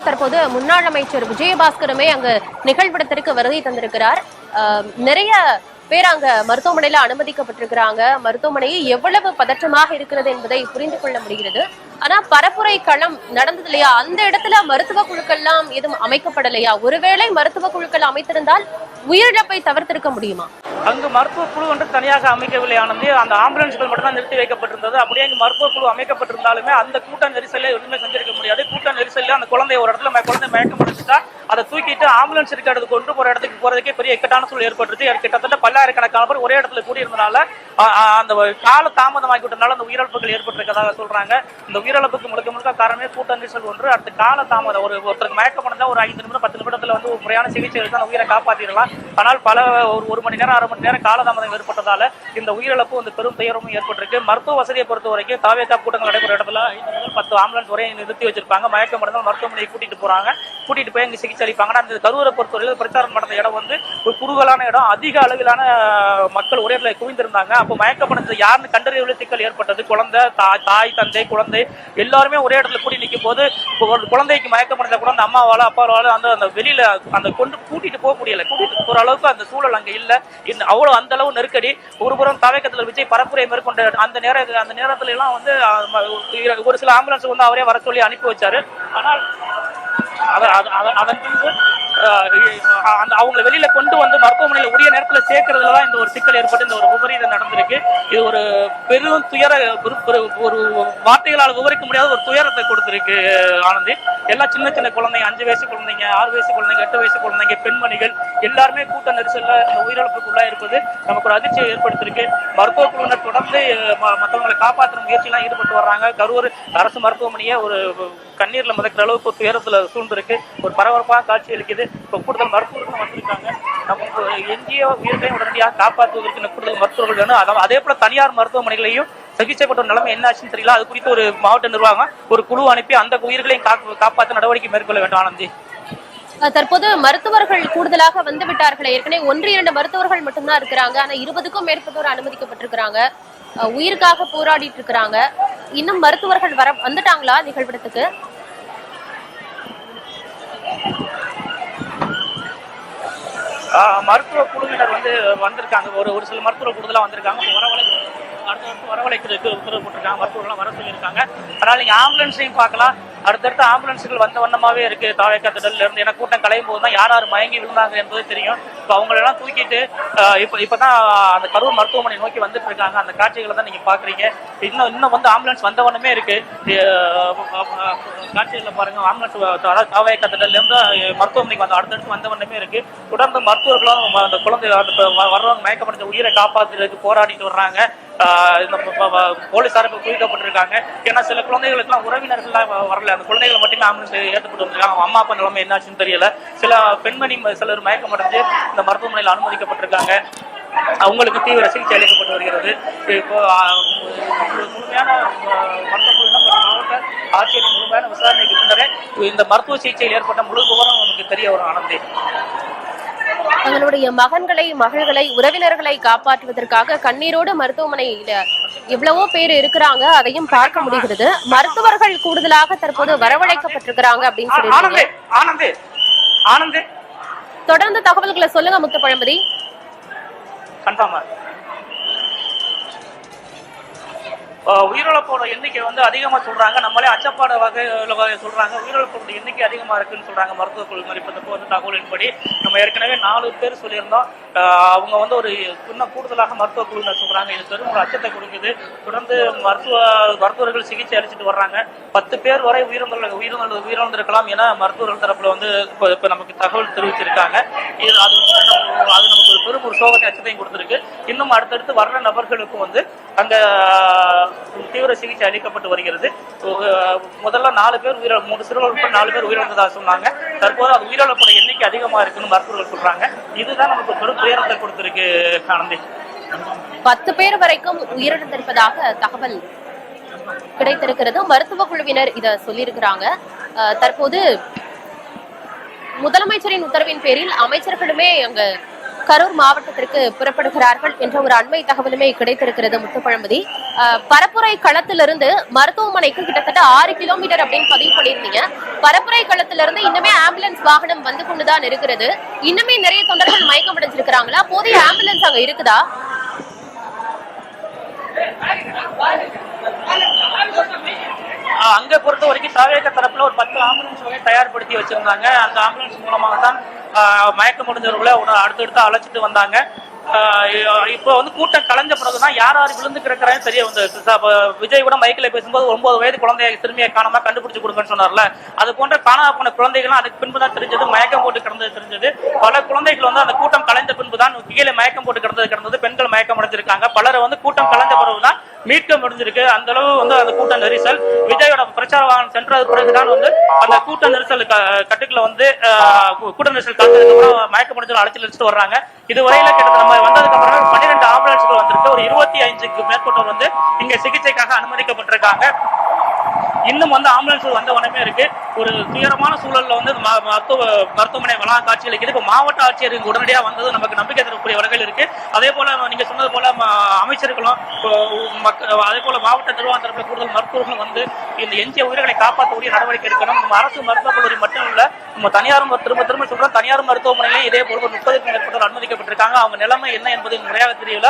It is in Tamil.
தற்போது முன்னாள் அமைச்சர் விஜயபாஸ்கருமே அங்கு நிகழ்விடத்திற்கு வருகை தந்திருக்கிறார். நிறைய பேர் அங்க மருத்துவமனையில அனுமதிக்கப்பட்டிருக்கிறாங்க. மருத்துவமனை எவ்வளவு பதற்றமாக இருக்கிறது என்பதை புரிந்து கொள்ள முடிகிறது. ஆனா பரப்புரை களம் நடந்தது இல்லையா, அந்த இடத்துல மருத்துவ குழுக்கள்லாம் எதுவும் அமைக்கப்படலையா? ஒருவேளை மருத்துவ குழுக்கள் அமைத்திருந்தால் உயிரிழப்பை தவிர்த்திருக்க முடியுமா? அங்கு மருத்துவ குழு ஒன்று தனியாக அமைக்கவில்லை ஆனந்தி. அந்த ஆம்புலன்ஸ்கள் மட்டும் தான் நிறுத்தி வைக்கப்பட்டிருந்தது. அப்படியே அங்கு மருத்துவ குழு அமைக்கப்பட்டிருந்தாலுமே அந்த கூட்ட நெரிசலை ஒன்றுமே செஞ்சிருக்க முடியாது. கூட்ட நெரிசலில் அந்த குழந்தை ஒரு இடத்துல குழந்தை மயக்கம் அடைஞ்சிட்டா அதை தூக்கிட்டு ஆம்புலன்ஸ் இருக்க இடத்துக்கு கொண்டு போற இடத்துக்கு போறதுக்கே பெரிய இக்கட்டான சூழல் ஏற்பட்டுருச்சு. கிட்டத்தட்ட பல்லாயிரக்கணக்கான பேர் ஒரே இடத்துல கூடியிருந்தனால அந்த கால தாமதமாக்கி விட்டனால அந்த உயிரிழப்புகள் ஏற்பட்டிருக்கதாக சொல்றாங்க. இந்த உயிரிழப்புக்கு முழுக்க காரணமே கூட்ட நெரிசல் ஒன்று. அடுத்த கால தாமதம். ஒருத்தருக்கு மயக்கம் அடைந்தா ஒரு 5 நிமிடம் 10 நிமிடத்துல வந்து ஒரு முறையான சிகிச்சை எடுத்து அந்த உயிரை காப்பாற்றிடலாம். ஆனால் பல ஒரு மணி நேரம் 1/2 மணி நேரம் காலதாமதம் ஏற்பட்டதால இந்த உயிரிழப்பு வந்து பெரும் துயரமும் ஏற்பட்டிருக்கு. மருத்துவ வசதியை பொறுத்த வரைக்கும் தாவேகா கூட்டங்கள் நடைபெற இடத்துல 5 முதல் 10 ஆம்புலன்ஸ் வரை நிறுத்தி வச்சிருப்பாங்க. மயக்கம் அடைந்தால் மருத்துவமனையை கூட்டிட்டு போறாங்க. கூட்டிட்டு போய் அங்கே சிகிச்சை அளிப்பாங்க. அந்த கரூரை பொறுத்தவரையில் பிரச்சாரம் நடந்த இடம் வந்து ஒரு குறுகலான இடம். அதிக அளவிலான மக்கள் ஒரே இடத்துல குவிந்திருந்தாங்க. அப்போ மயக்கப்படுறது யாருன்னு கண்டறியவில்லை. சிக்கல் ஏற்பட்டது. குழந்தை, தாய், தந்தை, குழந்தை எல்லாருமே ஒரே இடத்துல கூட்டி நிற்கும் போது ஒரு குழந்தைக்கு மயக்கப்படுறத கூட அந்த அம்மாவால அப்பாவால அந்த வெளியில அந்த கொண்டு கூட்டிட்டு போக முடியல. கூட்டிட்டு போற அளவுக்கு அந்த சூழல் அங்க இல்ல. அவ்வளவு அந்த அளவு நெருக்கடி. ஒருபுறம் தாவேகத்துல விஜய் பரப்புரை மேற்கொண்ட அந்த நேரத்துல எல்லாம் வந்து ஒரு சில ஆம்புலன்ஸ் வந்து அவரே வர சொல்லி அனுப்பி வச்சாரு. ஆனால் அதன் பின்பு அவங்களை வெளியில கொண்டு வந்து மருத்துவமனையில் உரிய நேரத்தில் சேர்க்கறதுலதான் இந்த ஒரு சிக்கல் ஏற்பட்டு இந்த ஒரு விபரீதம் நடந்திருக்கு. இது ஒரு பெரும் துயர, ஒரு வார்த்தைகளால் விவரிக்க முடியாத ஒரு துயரத்தை கொடுத்திருக்கு ஆனந்தி. எல்லாம் சின்ன சின்ன குழந்தைங்க, 5 வயசு குழந்தைங்க, 6 வயசு குழந்தைங்க, 8 வயசு குழந்தைங்க, பெண்மணிகள் எல்லாருமே கூட்ட நெரிசல்ல இந்த உயிரிழப்புக்குள்ளா இருப்பது நமக்கு ஒரு அதிர்ச்சியை ஏற்படுத்திருக்கு. மருத்துவ குழுவினர் தொடர்ந்து மற்றவங்களை காப்பாற்றுற முயற்சியெல்லாம் ஈடுபட்டு வர்றாங்க. கரூர் அரசு மருத்துவமனையை ஒரு கண்ணீர்ல மிதக்கிற அளவுக்கு துயரத்துல சூழ்ந்திருக்கு. ஒரு பரபரப்பாக காட்சி அளிக்குது. இப்போ கூடுதல் மருத்துவர்கள் வந்திருக்காங்க. நமக்கு எஞ்சிய உயிர்களையும் உடனடியாக காப்பாற்றுவதற்கு கூடுதல் மருத்துவர்கள் வேணும். அதே போல தனியார் மருத்துவமனைகளையும் சிகிச்சைப்பட்ட நிலைமை என்ன ஆச்சுன்னு தெரியல. அது குறித்து ஒரு மாவட்ட நிர்வாகம் ஒரு குழு அனுப்பி அந்த உயிர்களையும் காப்பாற்ற நடவடிக்கை மேற்கொள்ள வேண்டும். ஆனந்தி, தற்போது மருத்துவர்கள் கூடுதலாக வந்து விட்டார்கள். ஏற்கனவே 1-2 மருத்துவர்கள் மட்டும்தான் இருக்கிறாங்க. ஆனா 20க்கும் மேற்பட்டோர் அனுமதிக்கப்பட்டிருக்கிறாங்க. உயிருக்காக போராடிட்டு இருக்கிறாங்க. இன்னும் மருத்துவர்கள் வந்துட்டாங்களா நிகழ்விடத்துக்கு? மருத்துவ குழுவினர் வந்திருக்காங்க. ஒரு சில மருத்துவ கூடுதலா வந்திருக்காங்க. அடுத்தடுத்து வரவழைக்கிறதுக்கு உத்தரவு போட்டிருக்காங்க. மருத்துவர்கள்லாம் வர சொல்லியிருக்காங்க. அதனால நீங்க ஆம்புலன்ஸையும் பார்க்கலாம். அடுத்தடுத்த ஆம்புலன்ஸுகள் வந்த வண்ணமாவே இருக்கு. தாவேகா திடல்ல இருந்து ஏன்னா கூட்டம் கலையும் போது தான் யார் மயங்கி விழுந்தாங்க என்பது தெரியும். இப்போ அவங்களெல்லாம் தூக்கிட்டு இப்பதான் அந்த கரூர் மருத்துவமனை நோக்கி வந்துட்டு இருக்காங்க. அந்த காட்சிகளை தான் நீங்க பாக்குறீங்க. இன்னும் ஆம்புலன்ஸ் வந்த வண்ணமே இருக்கு. காட்சிகளை பாருங்க. ஆம்புலன்ஸ் தாவேகா திடல்ல இருந்து மருத்துவமனைக்கு அடுத்தடுத்து வந்த வண்ணமே இருக்கு. தொடர்ந்து மருத்துவர்களும் அந்த குழந்தை வர்றவங்க மயக்கமடைந்த உயிரை காப்பாற்றுறதுக்கு போராடிட்டு வர்றாங்க. போலீசார் குவிக்கப்பட்டிருக்காங்க. ஏன்னா சில குழந்தைகளுக்கு உறவினர்கள் வரல. அந்த குழந்தைகளை மட்டுமே ஆம்புலன்ஸ் ஏற்றப்பட்டு வந்திருக்காங்க. அம்மா அப்பா நிலைமை என்னாச்சுன்னு தெரியல. சிலர் மயக்கம் அடைஞ்சு இந்த மருத்துவமனையில் அனுமதிக்கப்பட்டிருக்காங்க. அவங்களுக்கு தீவிர சிகிச்சை அளிக்கப்பட்டு வருகிறது. இப்போ முழுமையான மாவட்ட ஆட்சியரின் முழுமையான விசாரணைக்கு பின்னரே இந்த மருத்துவ சிகிச்சையில் ஏற்பட்ட முழு விவரம் நமக்கு தெரிய வரும். ஆனந்தி, தங்களுடைய மகன்களை, மகள்களை, உறவினர்களை காப்பாற்றுவதற்காக கண்ணீரோடு மருத்துவமனையில எவ்வளவோ பேர் இருக்கிறாங்க. அதையும் பார்க்க முடிகிறது. மருத்துவர்கள் கூடுதலாக தற்போது வரவழைக்கப்பட்டிருக்கிறாங்க அப்படின்னு சொல்லி தொடர்ந்து தகவல்களை சொல்லுங்க முத்துப்பழம்பதி. உயிரிழப்போட எண்ணிக்கை அதிகமா சொல்றாங்க. நம்மளே அச்சப்பாடு வகை சொல்றாங்க. உயிரிழப்போட எண்ணிக்கை அதிகமா இருக்குன்னு சொல்றாங்க மருத்துவ குழுவினர். இப்போ தகவலின்படி நம்ம ஏற்கனவே 4 பேர் சொல்லியிருந்தோம். அவங்க ஒரு இன்னும் கூடுதலாக மருத்துவ குழுவினர் சொல்றாங்க. இது பெரும் ஒரு அச்சத்தை கொடுக்குது. தொடர்ந்து மருத்துவர்கள் சிகிச்சை அளிச்சுட்டு வர்றாங்க. 10 பேர் வரை உயிரிழந்திருக்கலாம் என மருத்துவர்கள் தரப்புல இப்ப நமக்கு தகவல் தெரிவிச்சிருக்காங்க. அது நமக்கு ஒரு பெரும் ஒரு சோகத்தை அச்சத்தையும் கொடுத்திருக்கு. இன்னும் அடுத்தடுத்து வர்ற நபர்களுக்கு அங்க தீவிர சிகிச்சை அளிக்கப்பட்டு வருகிறது. முதல்ல 4 பேர் 3 சிறுவர்கள் 4 பேர் உயிரிழந்ததாக சொன்னாங்க. தற்போது அது உயிரிழப்போட எண்ணிக்கை அதிகமா இருக்குன்னு மருத்துவர்கள் சொல்றாங்க. இதுதான் நமக்கு பெரும் துயரத்தை கொடுத்திருக்கு. ஆனந்தி, 10 பேர் வரைக்கும் உயிரிழந்திருப்பதாக தகவல் கிடைத்திருக்கிறது. மருத்துவ குழுவினர் இத சொல்லியிருக்கிறாங்க. தற்போது முதலமைச்சரின் உத்தரவின் பேரில் அமைச்சர்களுமே அங்க கரூர் மாவட்டத்திற்கு புறப்படுகிறார்கள் என்ற ஒரு அண்மை தகவலுமே கிடைத்திருக்கிறது முத்துப்பழம்பதி. பரப்புரை களத்திலிருந்து மருத்துவமனைக்கு கிட்டத்தட்ட 6 கிலோமீட்டர் அப்படின்னு பதிவு பண்ணியிருந்தீங்க. பரப்புரை களத்திலிருந்து இன்னுமே ஆம்புலன்ஸ் வாகனம் வந்து கொண்டுதான் இருக்கிறது. இன்னுமே நிறைய தொண்டர்கள் மயக்கம் அடைஞ்சிருக்கிறாங்களா? போதிய ஆம்புலன்ஸ் அங்க இருக்குதா? அங்க பொறுத்த வரைக்கும் தாவேக தரப்புல ஒரு 10 ஆம்புலன்ஸ் வரை தயார்படுத்தி வச்சிருந்தாங்க. அந்த ஆம்புலன்ஸ் மூலமாக தான் மயக்கம் முடிஞ்சவர்களை அடுத்தடுத்து அழைச்சிட்டு வந்தாங்க. இப்போ வந்து கூட்டம் கலைஞ்ச பிறகுதான் யார் விழுந்து கிடக்குறான்னு தெரிய வந்தது. விஜய் கூட மைக்கில் பேசும்போது 9 வயது குழந்தைய சிறுமியை காணாம கண்டுபிடிச்சு கொடுங்கன்னு சொன்னார்ல, அது போன்ற காணாம போன குழந்தைகளும் அதுக்கு பின்பு தான் தெரிஞ்சது மயக்கம் போட்டு கிடந்தது தெரிஞ்சது. பல குழந்தைகள் வந்து அந்த கூட்டம் கலைஞ்ச பின்பு தான் கீழே மயக்கம் போட்டு கிடந்தது பெண்கள் மயக்கம் அடைஞ்சிருக்காங்க. பலரை வந்து கூட்டம் கலைஞ்ச பிறகுதான் மீட்க முடிஞ்சிருக்கு. அந்த அளவு வந்து அந்த கூட்ட நெரிசல் விஜயோட பிரச்சார வாகனம் சென்றது பிறகுதான் வந்து அந்த கூட்ட நெரிசல் கட்டுக்குள்ள வந்து கூட்ட நெரிசல் காலத்துக்கு மயக்க முடிஞ்சு அழைச்சி வச்சுட்டு வர்றாங்க. இதுவரையில கிட்டத்தட்ட நம்ம வந்ததுக்கு அப்புறமே 12 ஆம்புலன்ஸ்கள் வந்திருக்கு. ஒரு 25க்கு மேற்பட்டோர் வந்து இங்க சிகிச்சைக்காக அனுமதிக்கப்பட்டிருக்காங்க. இன்னும் வந்து ஆம்புலன்ஸ் வந்த உடனே இருக்கு. ஒரு துயரமான சூழல்ல வந்து மருத்துவமனை வளாக காட்சி அளிக்குது. இப்ப மாவட்ட ஆட்சியர் உடனடியாக வந்தது நமக்கு நம்பிக்கை தரக்கூடிய வகையில் இருக்கு. அதே போல நீங்க சொன்னது போல அமைச்சர்களும் அதே போல மாவட்ட நிர்வாக தரப்பில் கூடுதல் மருத்துவர்களும் வந்து இந்த எஞ்சிய உயிர்களை காப்பாற்றக்கூடிய நடவடிக்கை எடுக்கணும். நம்ம அரசு மருத்துவக் கல்லூரி மட்டும் இல்ல, நம்ம தனியார் திரும்ப சொல்றோம், தனியார் மருத்துவமனையிலும் இதே போல 30க்கும் மேற்பட்டோர் அனுமதிக்கப்பட்டிருக்காங்க. அவங்க நிலைமை என்ன என்பது முறையாக தெரியல.